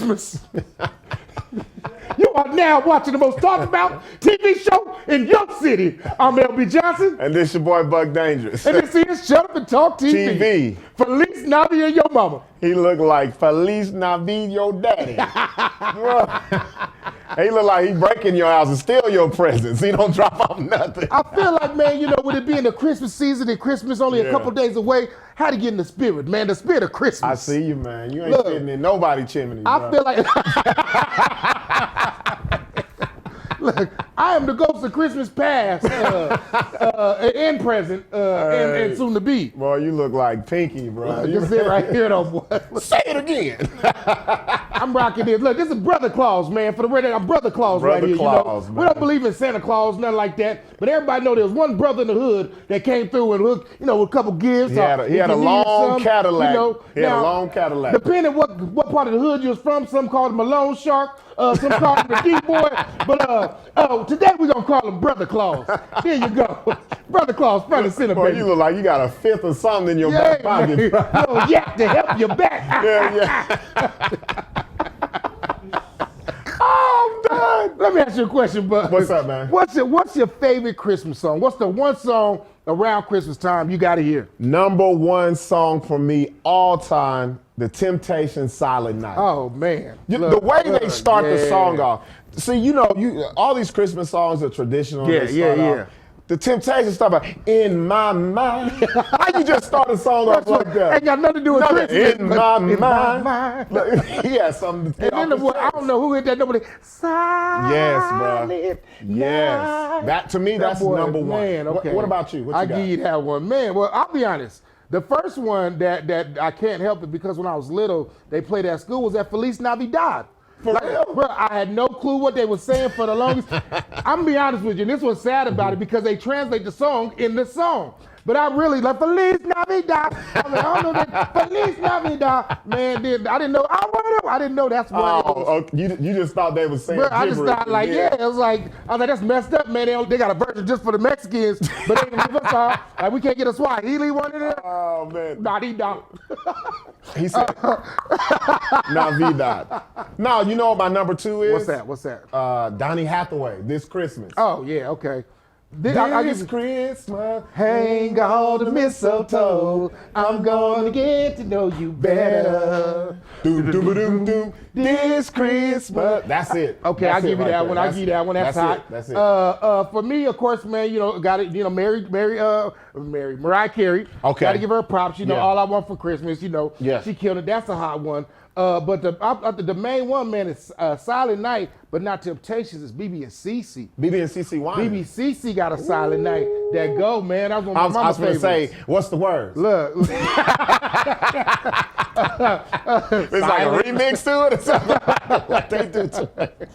Christmas. You are now watching the most talked about TV show in your city. I'm LB Johnson. And this your boy Buck Dangerous. And this is Shut Up and Talk TV. TV. Feliz Navidad and your mama. He look like Feliz Navidad, your daddy. He look like he breaking your house and steal your presents. He don't drop off nothing. I feel like, man, you know, with it being the Christmas season and Christmas only a couple days away, how to get in the spirit, man, the spirit of Christmas. I see you, man. You ain't fitting in nobody chimney. I feel like... Look, I am the ghost of Christmas past and present and soon to be. Boy, you look like Pinky, bro. You sit right here, though, boy. Say it again. I'm rocking this. Look, this is Brother Claus, man. For the record, I'm Brother Claus right here. Claus, you know, we don't believe in Santa Claus, nothing like that. But everybody know there was one brother in the hood that came through and hooked, you know, with a couple gifts. He had a long Cadillac. You know, he had a long Cadillac. Depending what part of the hood you was from, some called him a loan shark. Some call him the D-boy, but today we're going to call him Brother Claus. Here you go. Brother Claus, front and center, Boy, baby. you look like you got a fifth or something in your back pocket. Little yak to help your back. Yeah. Oh, I'm done. Let me ask you a question, Bud. What's up, man? What's your favorite Christmas song? What's the one song around Christmas time you got to hear? Number one song for me all time, The Temptations' Silent Night. Oh, man. The way they start the song off. See, you know, all these Christmas songs are traditional. Yeah. The Temptations start by, in my mind. How you just start a song off like that? Ain't got nothing to do with Christmas. In my mind. Yeah, something. And then I don't know who hit that number. Silent Yes, bro. Night. Yes. That, to me, that's boy, number one. Man, okay. What about you? What you got? give you that one. Man, well, I'll be honest. The first one that I can't help it because when I was little, they played at school was that Feliz Navidad. For real? Bro, I had no clue what they were saying for the longest. I'm gonna be honest with you, and this was sad about it because they translate the song in the song. But I really like Feliz Navidad. I don't know that Feliz Navidad. Man, I didn't know. I didn't know that's what it was. Okay. You just thought they were saying Bro, I just gibberish. thought like, it was like, I was like, that's messed up, man. They got a version just for the Mexicans, but they didn't give us all. Like, we can't get a Swahili one in there. Oh, man. Nah. He said, Navidad. Now, you know what my number two is? What's that? Donny Hathaway, This Christmas. Oh, yeah, okay. This Christmas, hang all the mistletoe. I'm gonna get to know you better. This Christmas. That's it. Okay, I'll give you that one. I'll give you that one. That's hot. That's it. For me, of course, man, you know, got it. You know, Mariah Carey. Okay. Got to give her props. You know, Yeah. All I Want for Christmas. You know, Yes. She killed it. That's a hot one. But the main one, man, is Silent Night, but not Temptations. It's BB and CeCe. BB and CeCe Winans. BB CeCe got a Silent Night. That go, man. That was one of my I was going to favorites. say, what's the words? Look. It's like a remix to it or something like they do to it.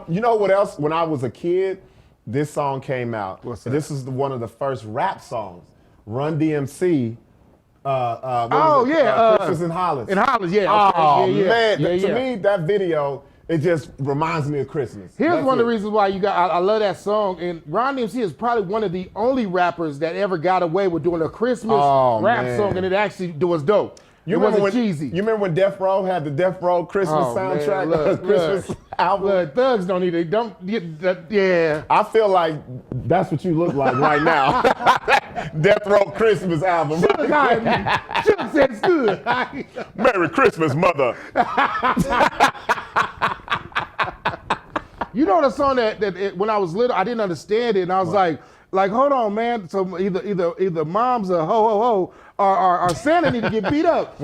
You know what else? When I was a kid, this song came out. What's that? This is one of the first rap songs. Run DMC. Christmas in Hollis. In Hollis, yeah. Oh, Okay. man. Yeah. To me, that video, it just reminds me of Christmas. Here's one of the reasons why I love that song. And Ron DMC is probably one of the only rappers that ever got away with doing a Christmas rap song, and it actually was dope. It wasn't cheesy. You remember when Death Row had the Death Row Christmas soundtrack? Man, Christmas album? Look, thugs don't need it. Don't get that. Yeah. I feel like that's what you look like right now. Death Row Christmas album. Should have said it's good. Merry Christmas, mother. You know the song that when I was little, I didn't understand it, and I was like, hold on, man. So either mom's a ho ho ho, or Santa need to get beat up.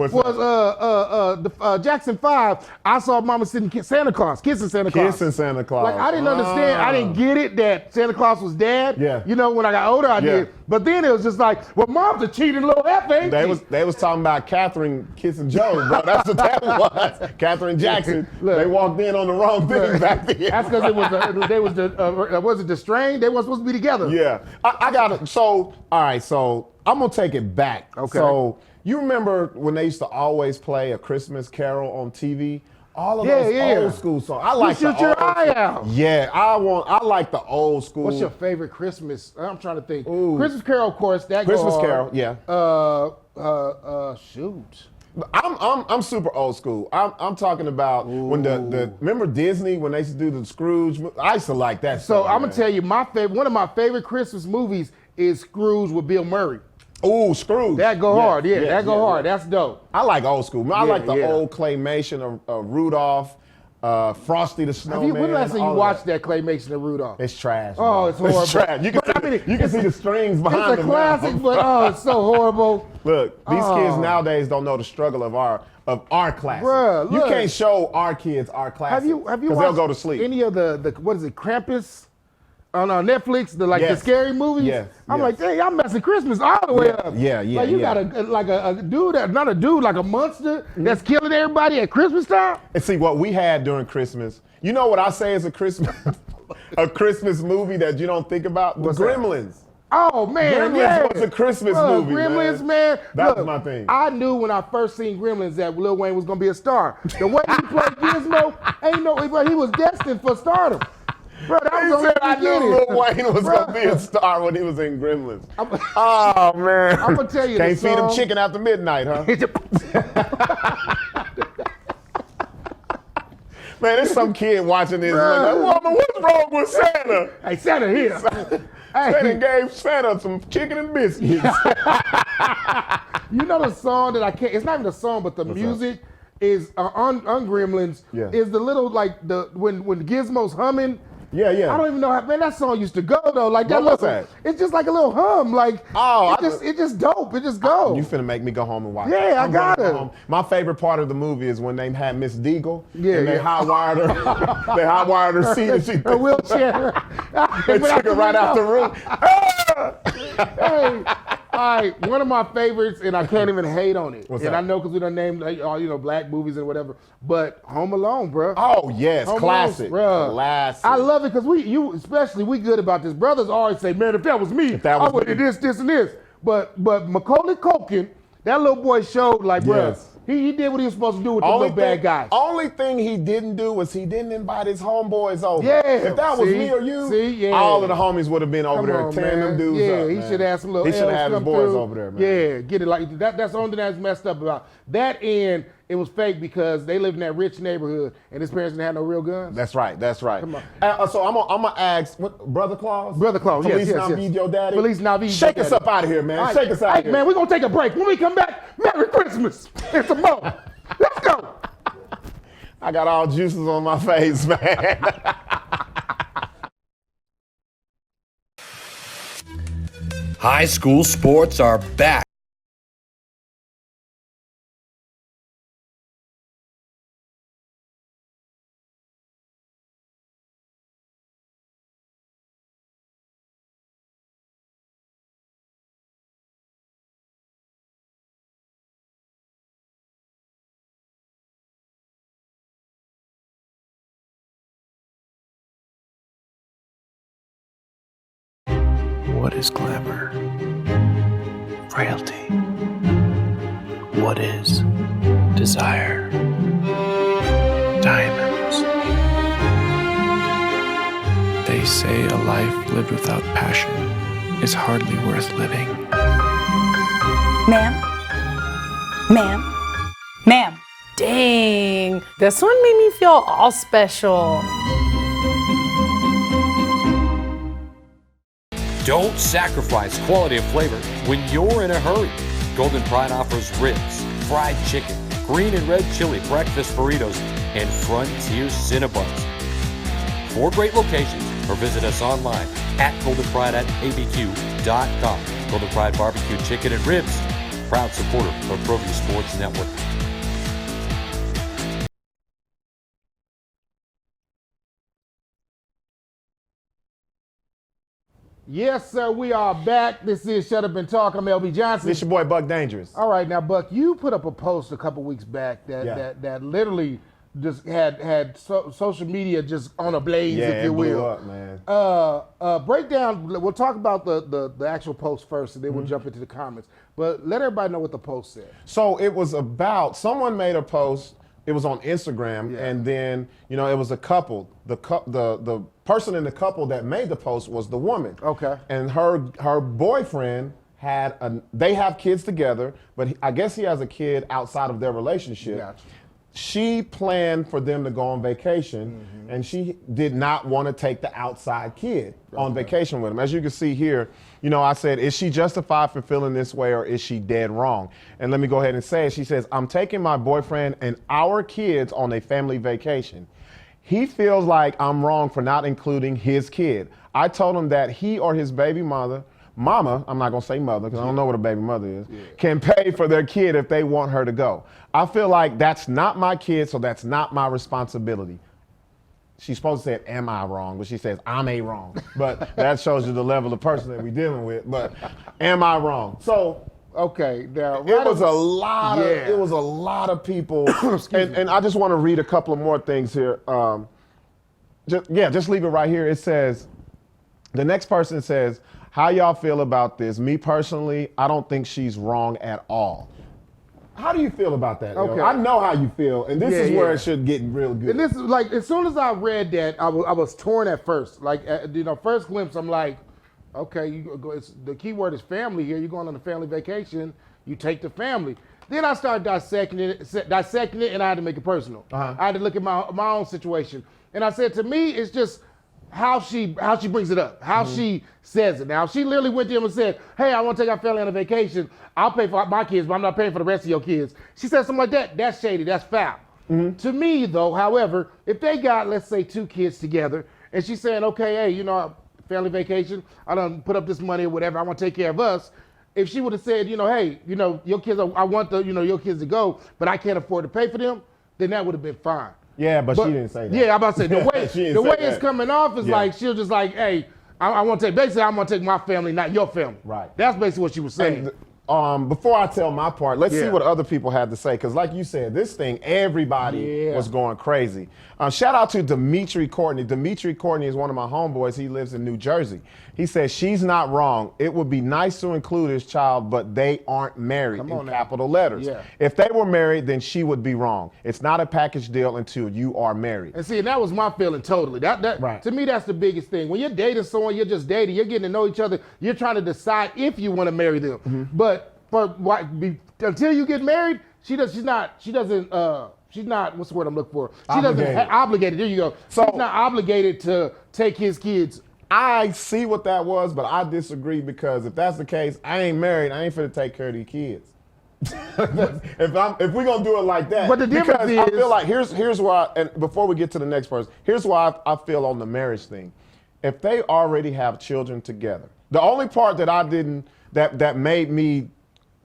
Jackson 5, I saw Mama sitting Santa Claus, kissing Santa Claus. Kissing Santa Claus. Like, I didn't understand. I didn't get it that Santa Claus was dad. Yeah. You know, when I got older, I did. But then it was just like, well, mom's a cheating little F, ain't she? They was talking about Catherine kissing Joe, bro. That's what that was. Catherine Jackson. Look, they walked in on the wrong thing back then. That's because was it the strain? They weren't supposed to be together. Yeah. I got it. So, all right, so I'm going to take it back. Okay. So, you remember when they used to always play A Christmas Carol on TV? All of those old school songs. I like Shoot Your Eye Out. Yeah, I like the old school. What's your favorite Christmas? I'm trying to think. Ooh. Christmas Carol, of course. That Christmas go Carol, yeah. Shoot. I'm super old school. I'm talking about when the remember Disney when they used to do the Scrooge. I used to like that. So stuff, I'm gonna tell you, one of my favorite Christmas movies is Scrooge with Bill Murray. Oh, Scrooge. That go hard, yeah. That go hard. That's dope. I like old school. I like the yeah. old claymation of Rudolph, Frosty the Snowman. When the last time you all watched that claymation of Rudolph? It's trash. Oh, man. it's horrible. It's trash. You can see the strings behind It's a classic, but oh, it's so horrible. Look, these kids nowadays don't know the struggle of our classics. Bruh, you look. can't show our kids our classics. Have you because watched they'll go to sleep. any of the what is it, Krampus? On Netflix, the Yes. scary movies. Yes, I'm yes. like, dang, y'all messing Christmas all the way up. yeah, Like you yeah. got a dude, not a dude, like a monster that's killing everybody at Christmas time. And see what we had during Christmas. You know what I say is a Christmas movie that you don't think about? What's the that? Gremlins. Oh man, Gremlins yeah. was a Christmas Bro, movie, Gremlins, man. That was Look, my thing. I knew when I first seen Gremlins that Lil Wayne was gonna be a star. The way he played Gizmo, but he was destined for stardom. Bro, that He was said I knew Lil Wayne was Bro. going to be a star when he was in Gremlins. Oh, man. I'm gonna tell you Can't the feed him song- chicken after midnight, huh? Man, there's some kid watching this. Bruh. Like, woman, what's wrong with Santa? Hey, Santa here. Santa gave Santa some chicken and biscuits. You know the song that I can't. It's not even a song, but the music is on Gremlins. Yeah. Is the little when Gizmo's humming. Yeah, yeah. I don't even know how. Man, that song used to go though. Like that. What was little, that? It's just like a little hum. Like it just dope. It just go. You finna make me go home and watch it. Yeah, I I'm gonna gotta. go home. My favorite part of the movie is when they had Miss Deagle. Yeah, and they yeah. hot-wired her. They hot-wired her seat and she a wheelchair. they took her right out the room. Hey, all right, one of my favorites, and I can't even hate on it. What's and that? I know because we done named black movies and whatever, but Home Alone, bro. Oh, yes, Home classic. Alone, bruh. Classic. I love it because we good about this. Brothers always say, man, if that was me, that was I would have this, and this. But Macaulay Culkin, that little boy showed like, Yes. bruh, he did what he was supposed to do with the little bad guys. Only thing he didn't do was he didn't invite his homeboys over. Yeah, If that was see? me or you, See? Yeah. all of the homies would have been over Come there on, tearing them man. dudes yeah, up. he man. should have some little He should elves have had his come boys through. over there, man. Yeah, get it like that. That's the only thing that's messed up about that. And it was fake because they lived in that rich neighborhood and his parents didn't have no real guns. That's right. That's right. Come on. So I'm gonna ask Brother Claus. Brother Claus, Feliz yes. Navido, Daddy. Feliz Navido, Shake us Daddy. up out of here, man. All right. Shake us out Hey, of here. man, we're gonna take a break. When we come back, Merry Christmas and some more. Let's go. I got all juices on my face, man. High school sports are back. What is glamour? Frailty. What is desire? Diamonds. They say a life lived without passion is hardly worth living. Ma'am? Ma'am? Ma'am? Dang, this one made me feel all special. Don't sacrifice quality of flavor when you're in a hurry. Golden Pride offers ribs, fried chicken, green and red chili breakfast burritos, and Frontier Cinnabons. 4 great locations, or visit us online at goldenpride@abq.com. Golden Pride Barbecue Chicken and Ribs, proud supporter of ProView Sports Network. Yes, sir, we are back. This is Shut Up and Talk. I'm LB Johnson. This your boy Buck Dangerous. All right, now, Buck, you put up a post a couple weeks back that literally just had social media just on a blaze, if you it blew will. up, man. Break down. We'll talk about the actual post first, and then Mm-hmm. we'll jump into the comments. But let everybody know what the post said. So it was about someone made a post. It was on Instagram, Yeah. and then it was a couple. The person in the couple that made the post was the woman. Okay. And her boyfriend they have kids together, but I guess he has a kid outside of their relationship. Gotcha. She planned for them to go on vacation, and she did not want to take the outside kid on vacation with him. As you can see here, I said, is she justified for feeling this way, or is she dead wrong? And let me go ahead and say it. She says, I'm taking my boyfriend and our kids on a family vacation. He feels like I'm wrong for not including his kid. I told him that he or his baby mama, I'm not gonna say mother because I don't know what a baby mother is, can pay for their kid if they want her to go. I feel like that's not my kid, so that's not my responsibility. She's supposed to say, am I wrong? But she says, I'm a wrong. But that shows you the level of person that we're dealing with. But am I wrong? So Okay, now it was a lot of people. and I just want to read a couple of more things here. Just leave it right here. It says, the next person says, how y'all feel about this? Me personally, I don't think she's wrong at all. How do you feel about that? Okay. Yo? I know how you feel, and this is where yeah. it should get real good. And this is like, as soon as I read that, I was torn at first. Like, first glimpse, I'm like, okay, the key word is family here. You're going on a family vacation. You take the family. Then I started dissecting it, and I had to make it personal. I had to look at my own situation, and I said, to me, it's just how she brings it up, how she says it. Now, if she literally went to him and said, hey, I want to take our family on a vacation. I'll pay for my kids, but I'm not paying for the rest of your kids. She said something like that. That's shady. That's foul. To me, though, however, if they got, let's say, 2 kids together, and she's saying, okay, hey, family vacation, I done put up this money or whatever, I want to take care of us. If she would have said, hey, your kids, I want your kids to go, but I can't afford to pay for them, then that would have been fine. Yeah, but she didn't say that. Yeah, I'm about to say, the way it's coming off is Yeah. like, she'll just like, hey, I want to take, basically, I'm going to take my family, not your family. Right. That's basically what she was saying. And, before I tell my part, let's see what other people had to say. Because like you said, this thing, everybody was going crazy. Shout out to Dimitri Courtney. Dimitri Courtney is one of my homeboys. He lives in New Jersey. He says, she's not wrong. It would be nice to include his child, but they aren't married in capital letters. Yeah. If they were married, then she would be wrong. It's not a package deal until you are married. And see, and that was my feeling totally. That to me, that's the biggest thing. When you're dating someone, you're just dating. You're getting to know each other. You're trying to decide if you want to marry them. But until you get married, she's not. What's the word I'm looking for? She doesn't obligated. There you go. So, she's not obligated to take his kids. I see what that was, but I disagree because if that's the case, I ain't married. I ain't finna take care of these kids. if we're gonna do it like that, But the difference because is, I feel like here's why. And before we get to the next person, here's why I feel on the marriage thing. If they already have children together, the only part that I didn't that made me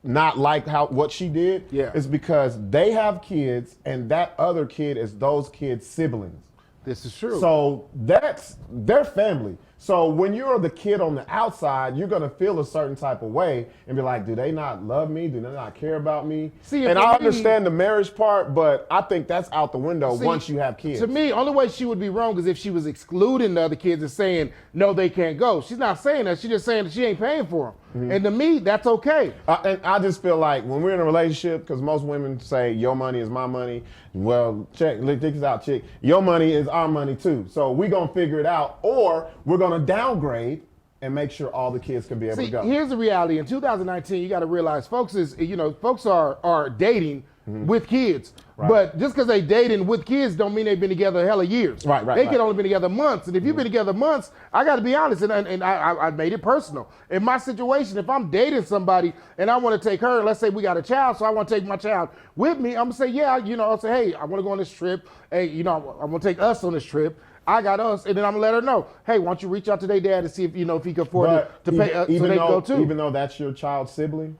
not like what she did is because they have kids and that other kid is those kids' siblings. This is true. So that's their family. So when you're the kid on the outside, you're gonna feel a certain type of way and be like, do they not love me? Do they not care about me? See, and I understand the marriage part, but I think that's out the window once you have kids. To me, only way she would be wrong is if she was excluding the other kids and saying, no, they can't go. She's not saying that. She's just saying that she ain't paying for them. And to me, that's okay. And I just feel like when we're in a relationship, because most women say, your money is my money. Well, check this out, chick. Your money is our money too. So we're going to figure it out, or we're going to downgrade and make sure all the kids can be able to go. Here's the reality. In 2019, you got to realize folks are dating with kids. Right. But just because they dating with kids don't mean they've been together a hell of years. Right. They can only been together months. And if you've been together months, I got to be honest, and I made it personal. In my situation, if I'm dating somebody and I want to take her, let's say we got a child, so I want to take my child with me, I'm going to say, I'll say, hey, I want to go on this trip. Hey, I'm going to take us on this trip. I got us, and then I'm gonna let her know. Hey, why don't you reach out to their dad to see if if he can afford to pay, so they can go too. Even though that's your child's sibling,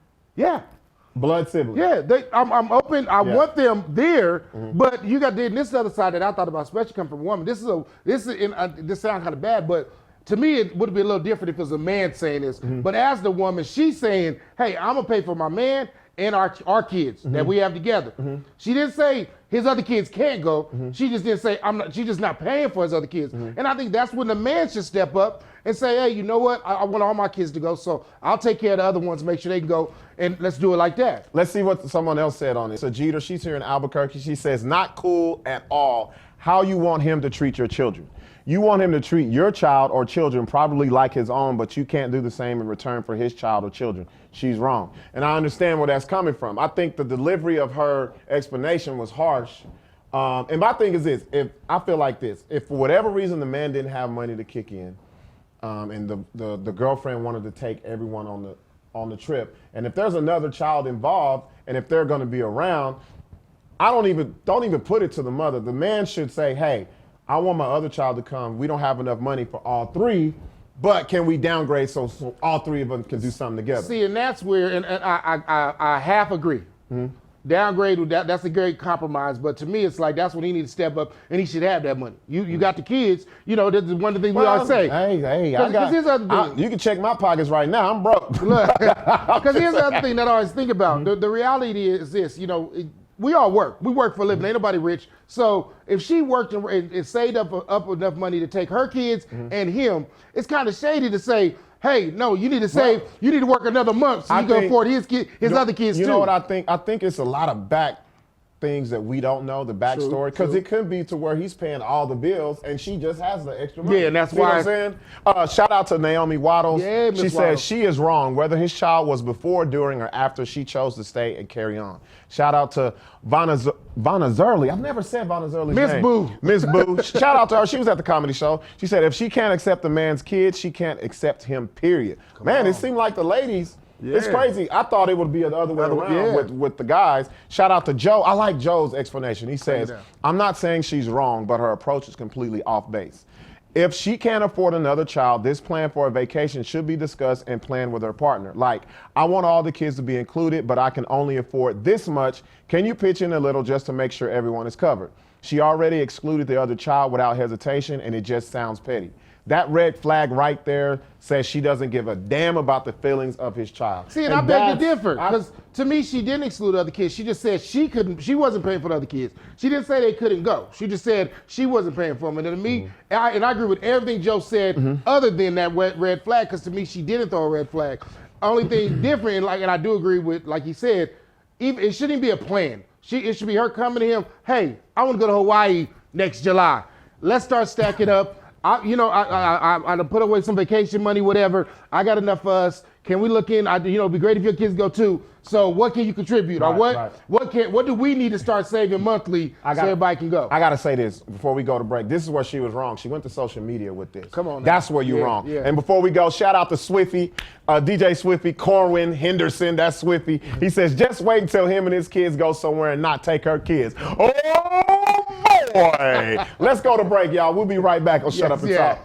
blood sibling. Yeah, I'm open. I want them there, but you got this other side that I thought about, especially coming from a woman. This sounds kind of bad, but to me it would be a little different if it was a man saying this. But as the woman, she's saying, hey, I'm gonna pay for my man and our kids that we have together. She didn't say his other kids can't go. She just didn't say she's just not paying for his other kids. And I think that's when the man should step up and say, hey, you know what? I want all my kids to go, so I'll take care of the other ones, make sure they can go, and let's do it like that. Let's see what someone else said on it. So Jeter, she's here in Albuquerque. She says, not cool at all how you want him to treat your children. You want him to treat your child or children probably like his own, but you can't do the same in return for his child or children. She's wrong. And I understand where that's coming from. I think the delivery of her explanation was harsh. And my thing is this, I feel like this, if for whatever reason the man didn't have money to kick in, and the girlfriend wanted to take everyone on the trip, and if there's another child involved, and if they're gonna be around, don't even put it to the mother. The man should say, hey, I want my other child to come. We don't have enough money for all three, but can we downgrade so all three of them can do something together? See, and that's where, and I half agree. Downgrade, that's a great compromise, but to me, it's like that's when he needs to step up, and he should have that money. You got the kids, you know, that's one of the things we always say. Hey, here's the other thing. You can check my pockets right now. I'm broke. Because here's the other thing that I always think about. The reality is this, you know, we all work. We work for a living. Ain't nobody rich. So if she worked and saved up enough money to take her kids and him, it's kind of shady to say, hey, no, you need to save. You need to work another month so you can afford his other kids too. You know what I think? I think it's a lot of back things that we don't know, the backstory, because it could be to where he's paying all the bills and she just has the extra money. Yeah, and that's See what why. I'm saying? Shout out to Naomi Waddles. Yeah, Ms. She Waddles. says she is wrong, whether his child was before, during, or after she chose to stay and carry on. Shout out to Vanna Zerly. I've never said Vanna Zerly's Miss name. Boo. Miss Boo. Shout out to her. She was at the comedy show. She said if she can't accept the man's kids, she can't accept him, period. Man, it seemed like the ladies, it's crazy. I thought it would be the other way around with the guys. Shout out to Joe. I like Joe's explanation. He says, I'm not saying she's wrong, but her approach is completely off base. If she can't afford another child, this plan for a vacation should be discussed and planned with her partner. Like, I want all the kids to be included, but I can only afford this much. Can you pitch in a little just to make sure everyone is covered? She already excluded the other child without hesitation, and it just sounds petty. That red flag right there says she doesn't give a damn about the feelings of his child. See, and I beg to differ, because to me, she didn't exclude other kids. She just said she wasn't paying for the other kids. She didn't say they couldn't go. She just said she wasn't paying for them. And to me, I agree with everything Joe said, other than that red flag, because to me, she didn't throw a red flag. Only thing different, and I do agree with, like he said, it shouldn't be a plan. It should be her coming to him, hey, I want to go to Hawaii next July. Let's start stacking up. I put away some vacation money, whatever. I got enough for us. Can we look in? It'd be great if your kids go too. So what can you contribute? What do we need to start saving monthly so everybody can go? I gotta say this before we go to break. This is where she was wrong. She went to social media with this. Come on now. That's where you're wrong. Yeah. And before we go, shout out to Swiffy, DJ Swiffy, Corwin Henderson, that's Swiffy. He says, just wait until him and his kids go somewhere and not take her kids. Oh boy. Let's go to break, y'all. We'll be right back on Shut Up and Talk.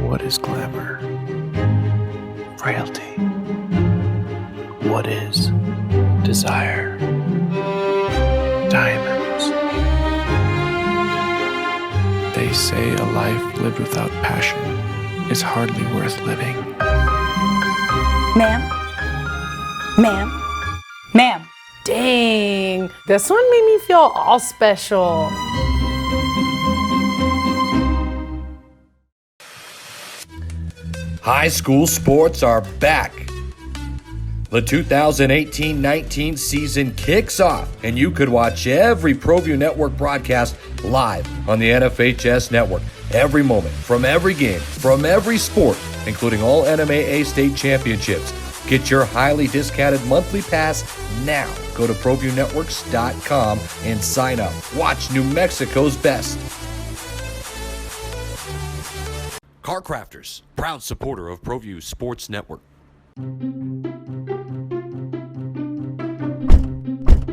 What is glamour? Frailty. What is desire? Diamonds. They say a life lived without passion is hardly worth living. Ma'am? Ma'am? Ma'am? Dang, this one made me feel all special. High school sports are back. The 2018-19 season kicks off, and you could watch every ProView Network broadcast live on the NFHS network. Every moment, from every game, from every sport, including all NMAA state championships. Get your highly discounted monthly pass now. Go to ProViewNetworks.com and sign up. Watch New Mexico's best. Car Crafters, proud supporter of ProView Sports Network.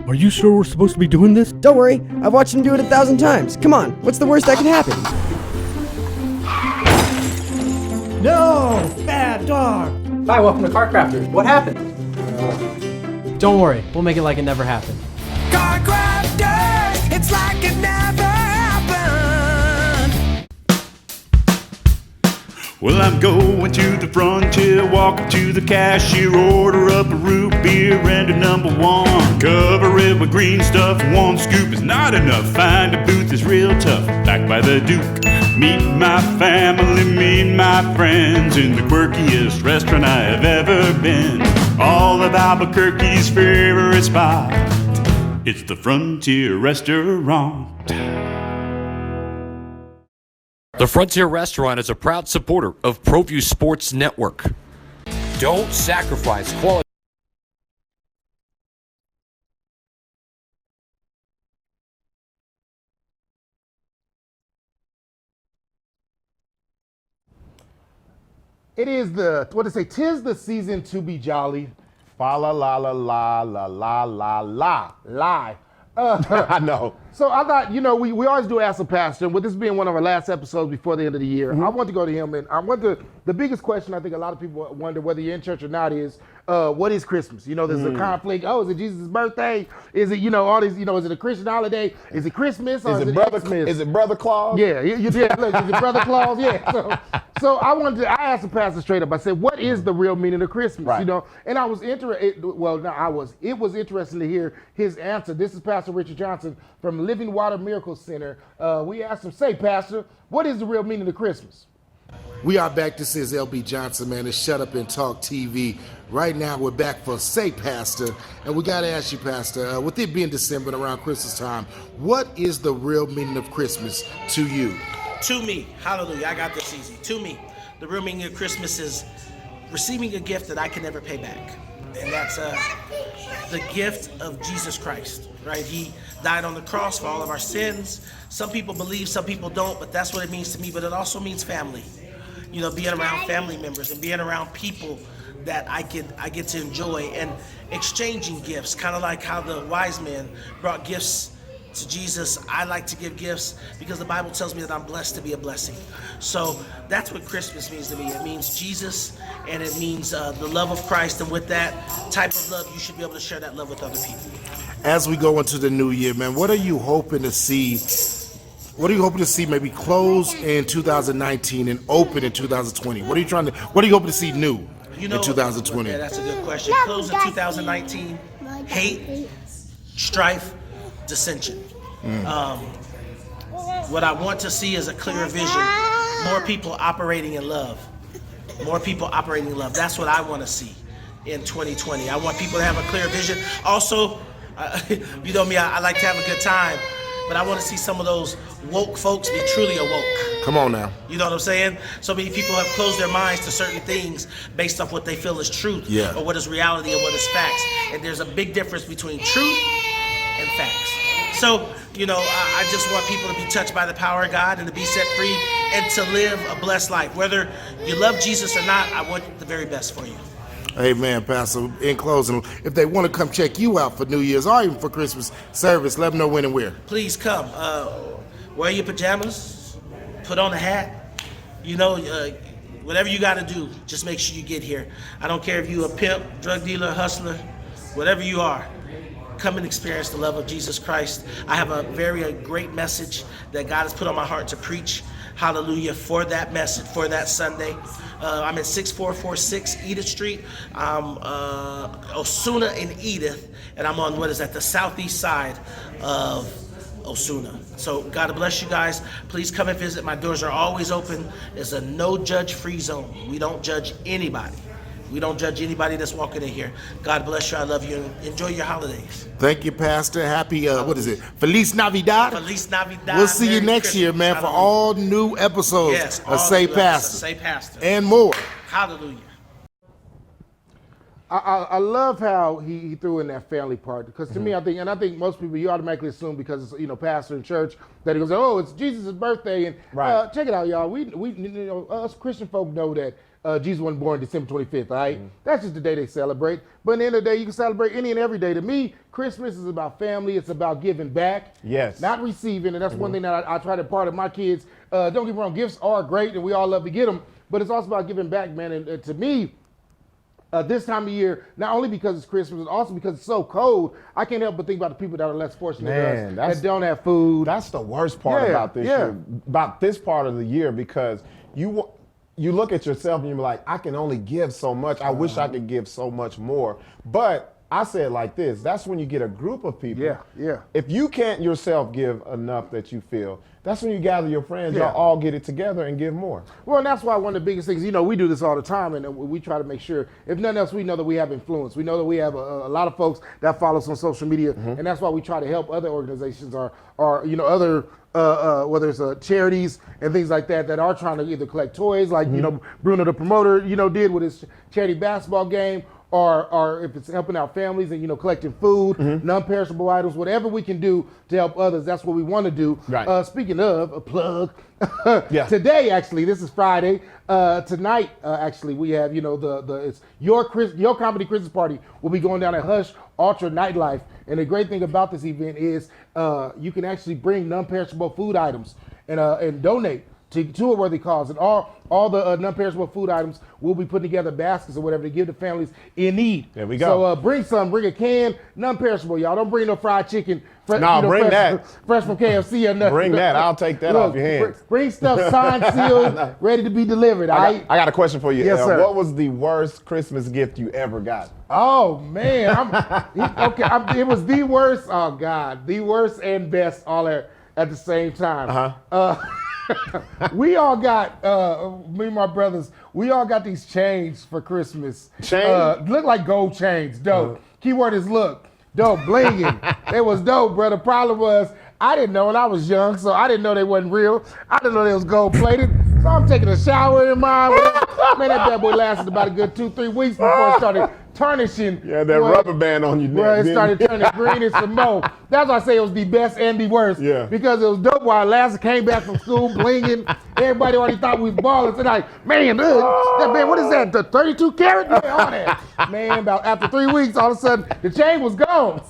Are you sure we're supposed to be doing this? Don't worry, I've watched him do it 1,000 times. Come on, what's the worst that can happen? No! Bad dog! Hi, welcome to Car Crafters. What happened? Don't worry, we'll make it like it never happened. Car Crafters, it's like it never happened. Well, I'm going to the frontier, walk up to the cashier, order up a root beer and a number one. Cover it with green stuff, one scoop is not enough. Find a booth is real tough, back by the Duke. Meet my family, meet my friends in the quirkiest restaurant I have ever been. All of Albuquerque's favorite spot. It's the Frontier Restaurant. The Frontier Restaurant is a proud supporter of ProView Sports Network. Don't sacrifice quality. It is what they say, 'tis the season to be jolly. Fa la la la la la la la la. Lie. I know. So I thought, we always do Ask the Pastor, and with this being one of our last episodes before the end of the year, I want to go to him, and I want the biggest question I think a lot of people wonder, whether you're in church or not, is what is Christmas? There's a conflict. Oh, is it Jesus' birthday? Is it, all these, is it a Christian holiday? Is it Christmas or is it Xmas? Is it Brother Claus? Yeah, look, is it Brother Claus? Yeah. So I asked the pastor straight up. I said, what is the real meaning of Christmas? Right. And I was interested. It was interesting to hear his answer. This is Pastor Richard Johnson from Living Water Miracle Center. We asked him, say, Pastor, what is the real meaning of Christmas? We are back. This is LB Johnson, man. It's Shut Up and Talk TV. Right now, we're back for Say, Pastor. And we got to ask you, Pastor, with it being December and around Christmas time, what is the real meaning of Christmas to you? To me, hallelujah, I got this easy. To me, the real meaning of Christmas is receiving a gift that I can never pay back. And that's the gift of Jesus Christ, right? He died on the cross for all of our sins. Some people believe, some people don't, but that's what it means to me. But it also means family. Being around family members and being around people that I get to enjoy, and exchanging gifts, kind of like how the wise men brought gifts to Jesus. I like to give gifts because the Bible tells me that I'm blessed to be a blessing. So that's what Christmas means to me. It means Jesus, and it means the love of Christ. And with that type of love, you should be able to share that love with other people. As we go into the new year, man, what are you hoping to see? What are you hoping to see maybe close in 2019 and open in 2020? What are you hoping to see new in 2020? Yeah, that's a good question. Close in 2019, hate, strife, dissension. What I want to see is a clearer vision. More people operating in love. More people operating in love. That's what I want to see in 2020. I want people to have a clear vision. Also, you know me, I like to have a good time, but I want to see some of those woke folks be truly awoke. Come on now. You know what I'm saying? So many people have closed their minds to certain things based off what they feel is truth, or what is reality, or what is facts. And there's a big difference between truth and facts. So, I just want people to be touched by the power of God and to be set free and to live a blessed life. Whether you love Jesus or not, I want the very best for you. Amen, Pastor. In closing, if they want to come check you out for New Year's or even for Christmas service, let them know when and where. Please come. Wear your pajamas, put on a hat, whatever you got to do, just make sure you get here. I don't care if you're a pimp, drug dealer, hustler, whatever you are. Come and experience the love of Jesus Christ. I have a great message that God has put on my heart to preach. Hallelujah, for that message, for that Sunday. I'm at 6446 Edith Street. I'm Osuna and Edith, and I'm on, the southeast side of Osuna. So God bless you guys. Please come and visit. My doors are always open. It's a no judge free zone. We don't judge anybody. We don't judge anybody that's walking in here. God bless you. I love you. Enjoy your holidays. Thank you, Pastor. Happy, Feliz Navidad. Feliz Navidad. We'll see you next year, man, for all new episodes of Say Pastor. Say Pastor. And more. Hallelujah. I love how he threw in that family part, because to me, I think most people, you automatically assume because it's pastor in church that he goes, oh, it's Jesus' birthday, and check it out, y'all. We us Christian folk know that Jesus wasn't born December 25th, all right? That's just the day they celebrate. But at the end of the day, you can celebrate any and every day. To me, Christmas is about family. It's about giving back, not receiving. And that's one thing that I try to impart to my kids. Don't get me wrong, gifts are great, and we all love to get them. But it's also about giving back, man. And to me, this time of year, not only because it's Christmas, but also because it's so cold, I can't help but think about the people that are less fortunate than us, that don't have food. That's the worst part about this year, about this part of the year, because you look at yourself and you're like, I can only give so much. I wish I could give so much more. But I said like this, that's when you get a group of people. Yeah. If you can't yourself give enough that you feel, that's when you gather your friends, Yeah. y'all all get it together and give more. Well, and that's why one of the biggest things, we do this all the time, and we try to make sure, if nothing else, we know that we have influence. We know that we have a lot of folks that follow us on social media, and that's why we try to help other organizations or other, whether it's charities and things like that are trying to either collect toys, like, Bruno the promoter, did with his charity basketball game, or if it's helping out families and, collecting food, non-perishable items, whatever we can do to help others, that's what we want to do. Right. Speaking of, a plug, Yeah. today, actually, this is Friday. Tonight, actually, we have, it's your comedy Christmas party will be going down at Hush Ultra Nightlife. And the great thing about this event is you can actually bring non-perishable food items and donate to a worthy cause. And all the non-perishable food items will be putting together baskets or whatever to give to families in need. There we go. So bring a can, non-perishable, y'all. Don't bring no fried chicken. Bring fresh, that. Fresh from KFC or nothing. Bring that. I'll take that off your hands. Bring stuff signed, sealed, ready to be delivered. I got a question for you. Yes, sir. What was the worst Christmas gift you ever got? Oh man, it was the worst. Oh God, the worst and best all at the same time. We all got me and my brothers. We all got these chains for Christmas. Chains? Look like gold chains. Dope. Keyword is look. Dope. Blinging. It was dope, bro. The problem was I didn't know, and I was young, so I didn't know they wasn't real. I didn't know they was gold plated. So I'm taking a shower in mine. Man, that bad boy lasted about a good 2-3 weeks before it started tarnishing. Yeah, that rubber band on your neck. Bro, it started turning green and some more. That's why I say it was the best and the worst. Yeah. Because it was dope while it lasted, came back from school blinging. Everybody already thought we was ballers. And man, what is that? The 32 karat? Yeah, all that. Man, about after 3 weeks, all of a sudden, the chain was gone.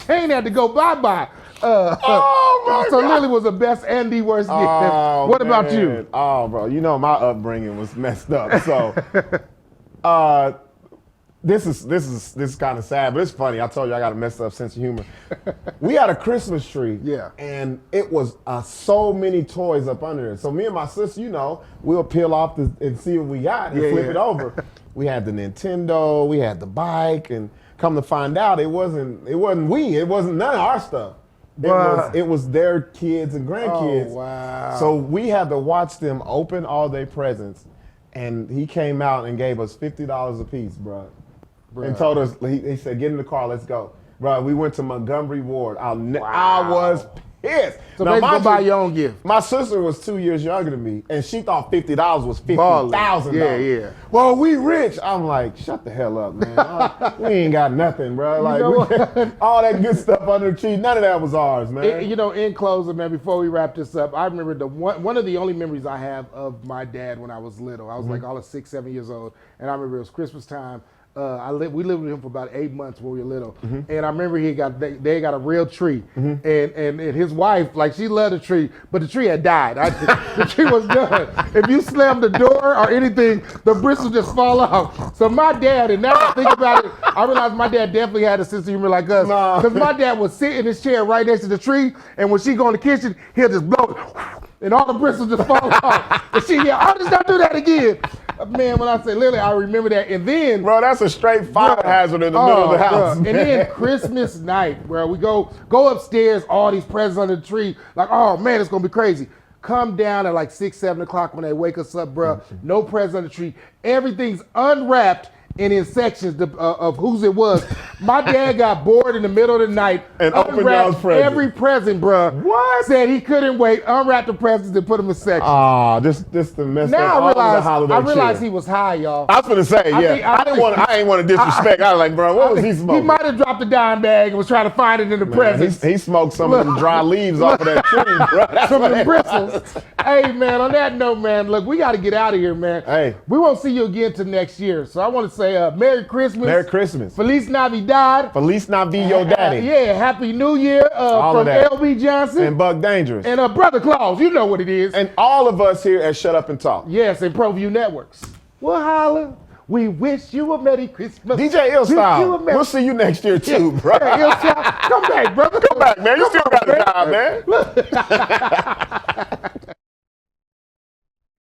Chain had to go bye-bye. So Lily was the best and the worst gift. What about you? Oh, bro, my upbringing was messed up. So, this is kind of sad, but it's funny. I told you I got a messed up sense of humor. We had a Christmas tree, and it was so many toys up under it. So me and my sister, we'll peel off and see what we got and flip it over. We had the Nintendo, we had the bike, and come to find out, it wasn't none of our stuff. It was their kids and grandkids. Oh, wow. So we had to watch them open all their presents, and he came out and gave us $50 a piece, bro. And told us, he said, get in the car, let's go. Bro, we went to Montgomery Ward. I was pissed. So now, go buy your own gift. My sister was 2 years younger than me, and she thought $50 was $50,000. Yeah. Well, we rich. I'm like, shut the hell up, man. We ain't got nothing, bro. Like, all that good stuff under the tree, none of that was ours, man. In closing, man, before we wrap this up, I remember one of the only memories I have of my dad when I was little. I was like all of 6, 7 years old, and I remember it was Christmas time. We lived with him for about 8 months when we were little, and I remember they got a real tree, and his wife, like, she loved the tree, but the tree had died. The tree was done. If you slammed the door or anything, the bristles just fall off. So my dad, and now I think about it, I realized my dad definitely had a sense of humor like us, because my dad would sit in his chair right next to the tree, and when she go in the kitchen, he'll just blow it, and all the bristles just fall off. And she yelled, "Oh, just don't do that again." Man, when I say literally, I remember that. And then, bro, that's a straight fire hazard in the middle of the house. And then Christmas night, where we go upstairs, all these presents under the tree, like, oh man, it's gonna be crazy. Come down at like 6, 7 o'clock when they wake us up, bro. No presents on the tree. Everything's unwrapped and in sections of whose it was. My dad got bored in the middle of the night and opened y'all's present. Every present, bro. What? Said he couldn't wait, unwrapped the presents and put them in sections. This the mess up now all of the holiday I realized cheer. he was high, y'all. I was gonna say, I didn't want to disrespect. I was like, bro, what was he smoking? He might have dropped a dime bag and was trying to find it in the presents. He smoked some of them dry leaves off of that tree, bro. That's some of the bristles. Hey, man, on that note, man, look, we got to get out of here, man. Hey. We won't see you again till next year. So I want to say Merry Christmas. Merry Christmas. Feliz Navidad. Feliz Navidad, daddy. Happy New Year from LB Johnson. And Buck Dangerous. And Brother Claus, you know what it is. And all of us here at Shut Up and Talk. Yes, and ProView Networks. Well, holla. We wish you a Merry Christmas. DJ Illstyle, we'll see you next year too, bro. Illstyle, come back, brother. Come back, man. You still got the time, man.